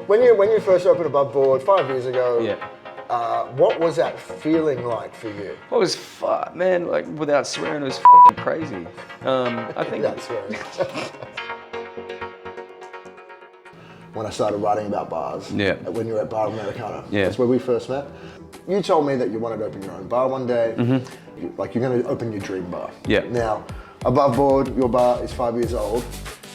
When you first opened Above Board 5 years ago, Yeah. what was that feeling like for you? It was man, like without swearing, it was fucking crazy. I think That's right. When I started writing about bars, Yeah. when you were at Bar Americana, Yeah. that's where we first met. You told me that you wanted to open your own bar one day, like you're going to open your dream bar. Yeah. Now, Above Board, your bar is 5 years old.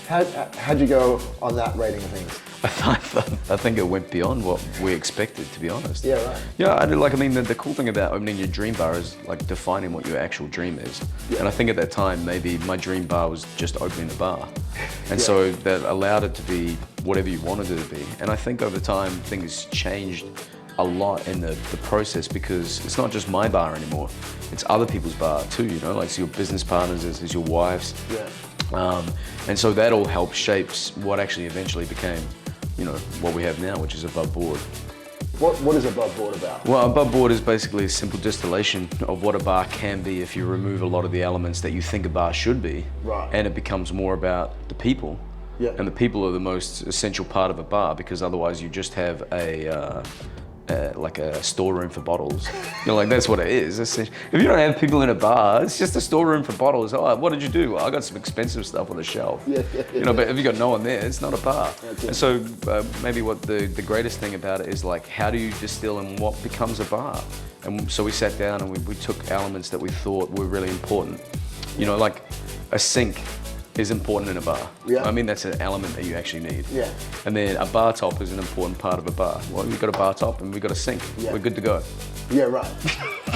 How'd you go on that rating of things? I think it went beyond what we expected, to be honest. Yeah, right. Yeah, the cool thing about opening your dream bar is like defining what your actual dream is. Yeah. And I think at that time, maybe my dream bar was just opening a bar. And so that allowed it to be whatever you wanted it to be. And I think over time, things changed a lot in the process, because it's not just my bar anymore. It's other people's bar too, you know, like it's your business partners, it's your wife's. Yeah. And so that all helped shapes what actually eventually became, you know, what we have now, which is Above Board. What is Above Board about? Well, Above Board is basically a simple distillation of what a bar can be if you remove a lot of the elements that you think a bar should be. Right. And it becomes more about the people. Yeah. And the people are the most essential part of a bar, because otherwise you just have like a storeroom for bottles. You know, like that's what it is. If you don't have people in a bar, it's just a storeroom for bottles. Oh, what did you do? Well, I got some expensive stuff on the shelf. Yeah, you know, but if you got no one there, it's not a bar. That's it. And so maybe what the greatest thing about it is, like, how do you distill and what becomes a bar? And so we sat down and we took elements that we thought were really important. You know, like a sink is important in a bar. Yeah. I mean, that's an element that you actually need. Yeah. And then a bar top is an important part of a bar. Well, we've got a bar top and we've got a sink. Yeah. We're good to go. Yeah, right.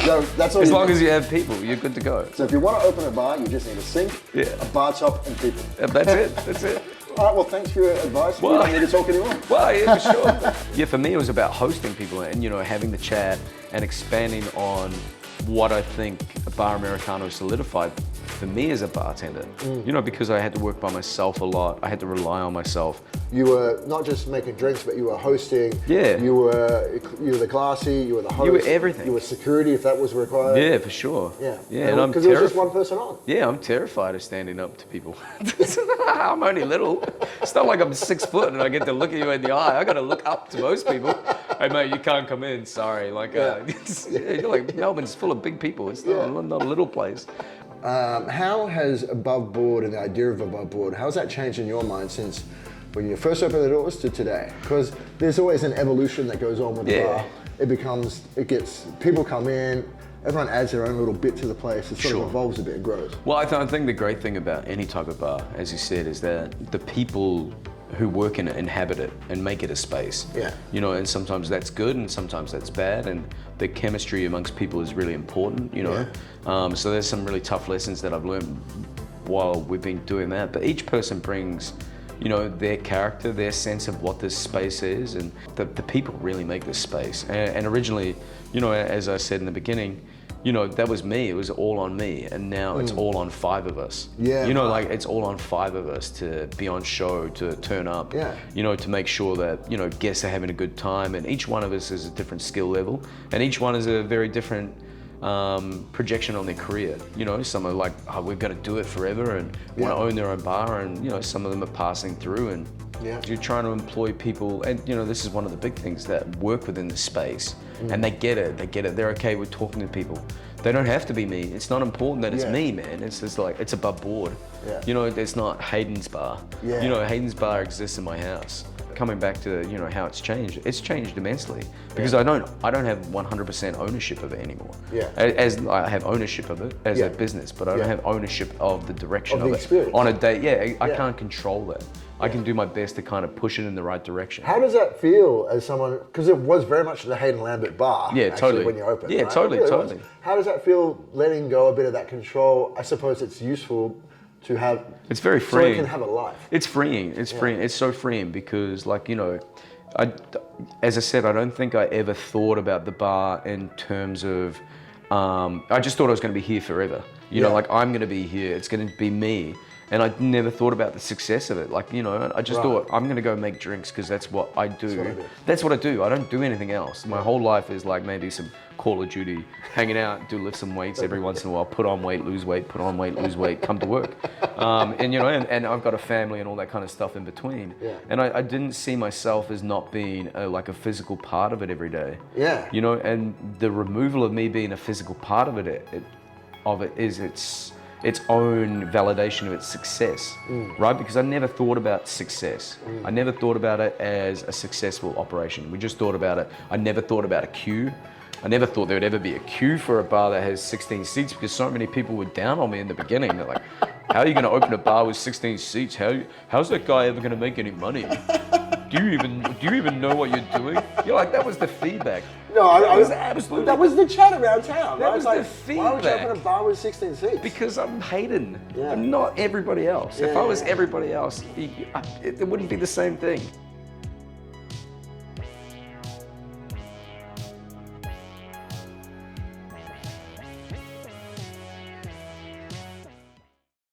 So that's all. As you long need. as you have people, you're good to go. So if you want to open a bar, you just need a sink, Yeah. a bar top, and people. That's it. That's it. All right, well, thanks for your advice. We Well- don't need to talk anymore. Well, yeah, for sure. Yeah, for me, it was about hosting people and, you know, having the chat and expanding on what I think Bar Americano solidified for me as a bartender. You know, because I had to work by myself a lot. I had to rely on myself. You were not just making drinks, but you were hosting. Yeah. You were the classy, you were the host. You were everything. You were security if that was required. Yeah, for sure. Yeah. Yeah, and I'm Because there was just terrified. one person on. Yeah, I'm terrified of standing up to people. I'm only little. It's not like I'm 6 foot and I get to look at you in the eye. I got to look up to most people. Hey mate, you can't come in. Sorry. Like, you're like, Melbourne's full of big people. It's not a little place. How has Above Board and the idea of Above Board, how has that changed in your mind since when you first opened the doors to today? Because there's always an evolution that goes on with the Yeah. bar. People come in, everyone adds their own little bit to the place. It sort Sure. of evolves a bit, it grows. Well, I think the great thing about any type of bar, as you said, is that the people who work in it inhabit it and make it a space. Yeah. You know, and sometimes that's good and sometimes that's bad, and the chemistry amongst people is really important, you know. So there's some really tough lessons that I've learned while we've been doing that, but each person brings, you know, their character, their sense of what this space is, and the people really make this space. And originally, you know, as I said in the beginning, you know, that was me, it was all on me, and now it's all on 5 of us. Yeah. You know, like it's all on 5 of us to be on show, to turn up, Yeah. you know, to make sure that, you know, guests are having a good time, and each one of us is a different skill level, and each one is a very different projection on their career. You know, some are like, oh, we've got to do it forever and want to own their own bar, and, you know, some of them are passing through, and you're trying to employ people, and, you know, this is one of the big things, that work within the space, and they get it, they're okay with talking to people. They don't have to be me. It's not important that it's me, man. It's just like, it's Above Board. Yeah. You know, it's not Hayden's bar. Yeah. You know, Hayden's bar exists in my house. Coming back to, you know, how it's changed immensely, because I don't have 100% ownership of it anymore. Yeah. As I have ownership of it as a business, but I don't have ownership of the direction Of the it. experience. On a day, I can't control that. I can do my best to kind of push it in the right direction. How does that feel as someone, because it was very much the Hayden Lambert bar, Yeah, actually, totally. when you opened. Yeah, right? totally, It really totally. was. How does that feel, letting go a bit of that control? I suppose it's useful to have, It's very so freeing. it can have a life. It's freeing. It's freeing. It's so freeing because, like, you know, as I said, I don't think I ever thought about the bar in terms of, I just thought I was going to be here forever. You know, like, I'm going to be here. It's going to be me. And I never thought about the success of it. Like, you know, I just Right. thought, I'm gonna go make drinks because that's what I do. what I do. That's what I do. I don't do anything else. My whole life is like maybe some Call of Duty, hanging out, lift some weights every once in a while, put on weight, lose weight, put on weight, lose weight, come to work. And you know, and I've got a family and all that kind of stuff in between. Yeah. And I didn't see myself as not being like a physical part of it every day. Yeah. You know, and the removal of me being a physical part of it is its own validation of its success, right? Because I never thought about success. I never thought about it as a successful operation. We just thought about it. I never thought about a queue. I never thought there would ever be a queue for a bar that has 16 seats because so many people were down on me in the beginning. They're like, how are you going to open a bar with 16 seats? How's that guy ever going to make any money? Do you even know what you're doing? You're like, that was the feedback. No, that was absolutely. That was the chat around town. That right? was It's the like, why would you feedback. open a bar with 16 seats? Because I'm Hayden. Yeah. I'm not everybody else. If Yeah, I was yeah. everybody else, it wouldn't be the same thing.